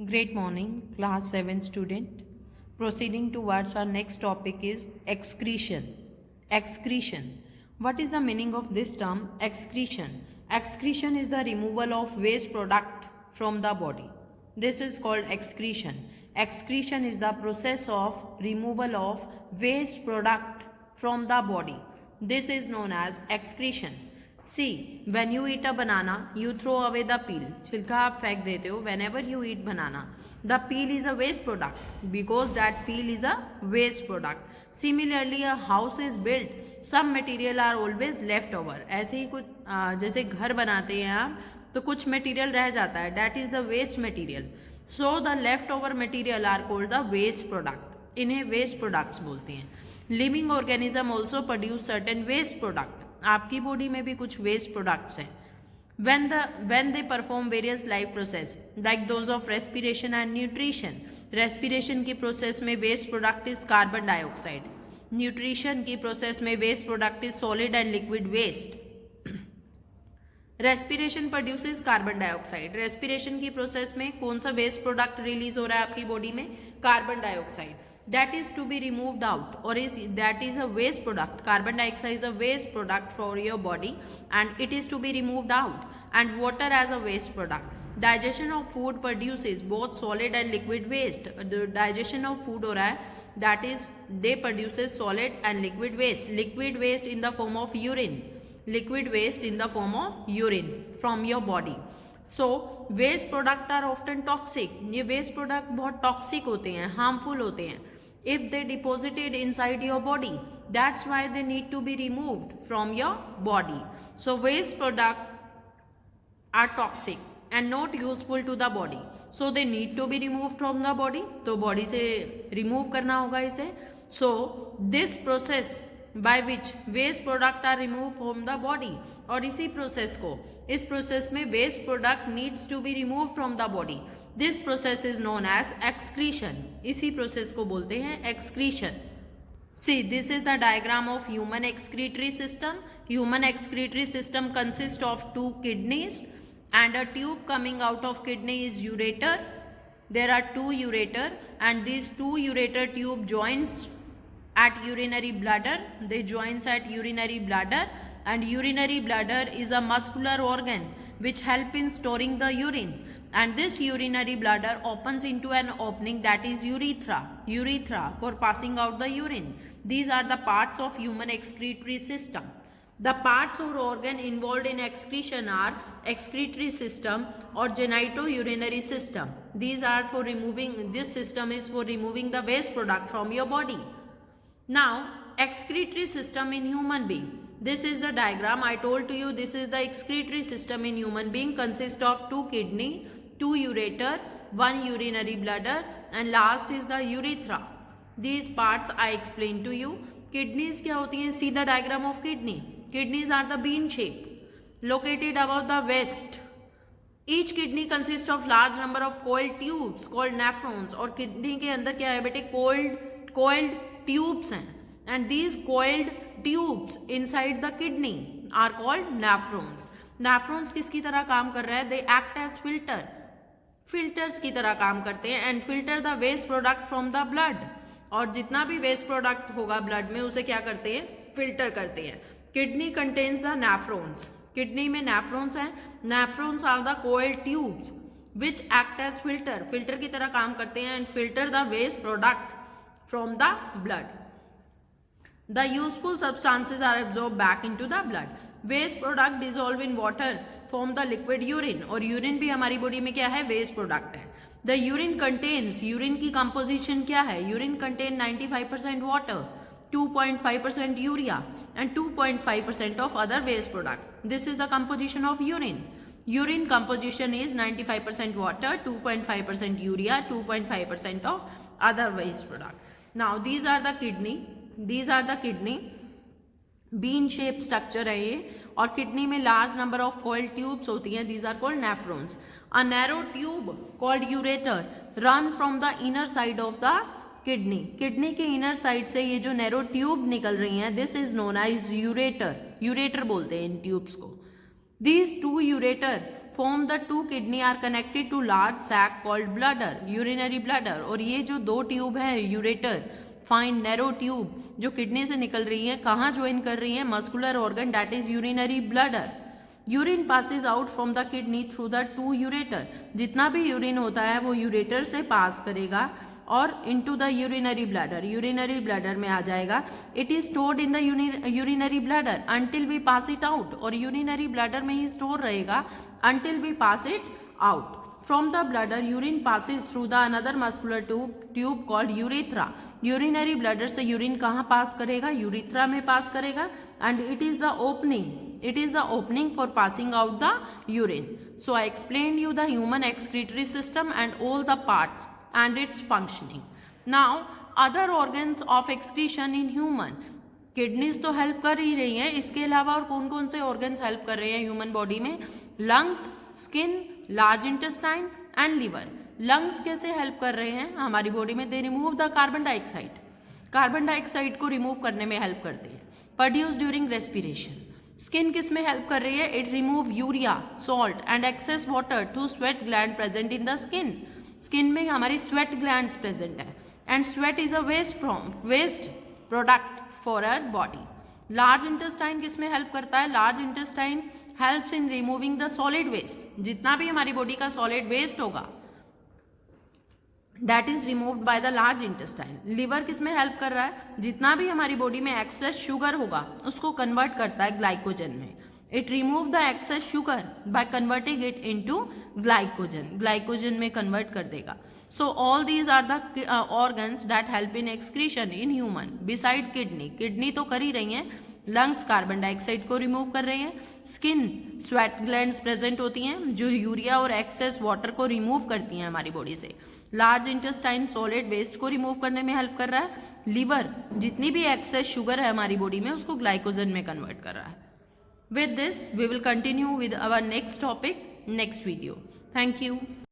Great morning, class 7 student. Proceeding towards our next topic is excretion. Excretion. What is the meaning of this term excretion? Excretion is the removal of waste product from the body. This is called excretion. Excretion is the process of removal of waste product from the body. This is known as excretion. See, when you eat a banana, you throw away the peel. छिलका आप फेंक देते हो. Whenever you eat banana, the peel is a waste product because that peel is a waste product. Similarly, a house is built. Some material are always left over. ऐसे ही कुछ जैसे घर बनाते हैं आप तो कुछ मटेरियल रह जाता है. That is the waste material. So the leftover material are called the waste product. इन्हें waste products बोलते हैं. Living organism also produce certain waste product. आपकी बॉडी में भी कुछ वेस्ट प्रोडक्ट्स हैं. when they perform various life process like those of respiration and nutrition. Respiration की process में waste product is carbon dioxide. Nutrition की प्रोसेस में waste product is solid and liquid waste. Respiration produces carbon dioxide. Respiration की process में कौन सा waste product release हो रहा है आपकी बॉडी में? Carbon dioxide. That is to be removed out or that is a waste product. Carbon dioxide is a waste product for your body and it is to be removed out. And water as a waste product. Digestion of food produces both solid and liquid waste. The digestion of food हो रहा है, that is they produces solid and liquid waste. Liquid waste in the form of urine. Liquid waste in the form of urine from your body. So waste product are often toxic. ये waste product बहुत toxic होते हैं, harmful होते हैं. If they deposited inside your body, that's why they need to be removed from your body. So waste product are toxic and not useful to the body, so they need to be removed from the body. तो body से remove करना होगा इसे. So this process by which waste product are removed from the body, और इसी process को, इस process में waste product needs to be removed from the body. This process is known as excretion. इसी process को बोलते हैं excretion. See, this is the diagram of human excretory system. Human excretory system consists of 2 kidneys and a tube coming out of kidney is ureter. There are 2 ureter and these 2 ureter tube joins at urinary bladder. They joins at urinary bladder and urinary bladder is a muscular organ which help in storing the urine. And this urinary bladder opens into an opening that is urethra for passing out the urine. These are the parts of human excretory system. The parts or organ involved in excretion are excretory system or genitourinary system. These are for removing, this system is for removing the waste product from your body. Now excretory system in human being. This is the diagram. I told to you this is the excretory system in human being. Consists of 2 kidney, 2 ureter, 1 urinary bladder and last is the urethra. These parts I explained to you. Kidneys क्या होती हैं? See the diagram of kidney. Kidneys are the bean shape located above the waist. Each kidney consists of large number of coiled tubes called nephrons. और kidney के अंदर क्या है बेटे? coiled tubes हैं. And these coiled tubes inside the kidney are called nephrons. Nephrons किसकी तरह काम कर रहा है? They act as फिल्टर्स की तरह काम करते हैं and filter the waste product from the blood. और जितना भी वेस्ट प्रोडक्ट होगा ब्लड में उसे क्या करते हैं? फिल्टर करते हैं. Kidney contains the nephrons. Kidney में नेफ्रॉन्स हैं. Nephrons are the coiled tubes which act as filter की तरह काम करते हैं and filter the waste product from the blood. The useful substances are absorbed back into the blood. Waste product dissolve in water form the liquid urine. और urine भी हमारी body में क्या है? वेस्ट प्रोडक्ट है. The urine contains, यूरिन की composition क्या है? Urine contain 95% water, 2.5% urea and 2.5% of other waste product. This is the composition of urine. Urine composition is 95% water, 2.5% urea, 2.5% of other waste product. Now these are the kidney. These are the kidney. Bean shaped structure है ये. और kidney में large number of coiled tubes होती हैं. These are called nephrons. A narrow tube called ureter run from the inner side of the kidney. Kidney के inner side से ये जो नैरो ट्यूब निकल रही हैं, this is known as ureter. ureter बोलते हैं इन ट्यूब्स को. These 2 ureter form the two kidney are connected to large sac called bladder, urinary bladder. और ये जो दो ट्यूब है यूरेटर, फाइन नैरो ट्यूब जो किडनी से निकल रही है, कहाँ ज्वाइन कर रही है? Muscular organ that is urinary bladder. Urine passes out from the kidney through the two ureter. जितना भी यूरिन होता है वो यूरेटर से पास करेगा और into the urinary bladder, urinary bladder में आ जाएगा। It is stored in the urinary bladder until we pass it out. और यूरिनरी ब्लैडर में ही स्टोर रहेगा until we pass it out. From the bladder urine passes through the another muscular tube called urethra. Urinary bladder से urine कहाँ pass करेगा? Urethra में pass करेगा। And it is the opening for passing out the urine. So I explained you the human excretory system and all the parts and its functioning. Now other organs of excretion in human, kidneys तो help कर ही रही हैं, इसके अलावा और कौन कौन से ऑर्गन्स हेल्प कर रहे हैं ह्यूमन बॉडी में? Lungs, skin, large intestine and liver. Lungs कैसे हेल्प कर रहे हैं हमारी बॉडी में? They remove the carbon dioxide, carbon dioxide को रिमूव करने में हेल्प करते हैं, प्रोड्यूस ड्यूरिंग रेस्पिरेशन। स्किन किस में हेल्प कर रही है? It remove urea, salt and excess water to sweat gland present in the skin. Skin में हमारी स्वेट ग्लैंड्स प्रेजेंट है and sweat is a waste product for our body. Large intestine किस में हेल्प करता है? Large intestine helps in removing the solid waste. जितना भी हमारी बॉडी का सॉलिड वेस्ट होगा that is removed by the large intestine. Liver किस में हेल्प कर रहा है? जितना भी हमारी बॉडी में एक्सेस शुगर होगा उसको कन्वर्ट करता है ग्लाइकोजन में। It remove the excess sugar by converting it into glycogen, glycogen में कन्वर्ट कर देगा। So all these are the organs that help in excretion in human beside kidney. Kidney तो कर ही रही हैं, लंग्स कार्बन डाइऑक्साइड को रिमूव कर रहे हैं, स्किन स्वेट ग्लैंड्स प्रेजेंट होती हैं जो यूरिया और एक्सेस वाटर को रिमूव करती हैं हमारी बॉडी से। लार्ज इंटेस्टाइन सॉलिड वेस्ट को रिमूव करने में हेल्प कर रहा है। लिवर जितनी भी एक्सेस शुगर है हमारी बॉडी में उसको ग्लाइकोजन में कन्वर्ट कर रहा है। With this, we will continue with our next topic, next video. Thank you.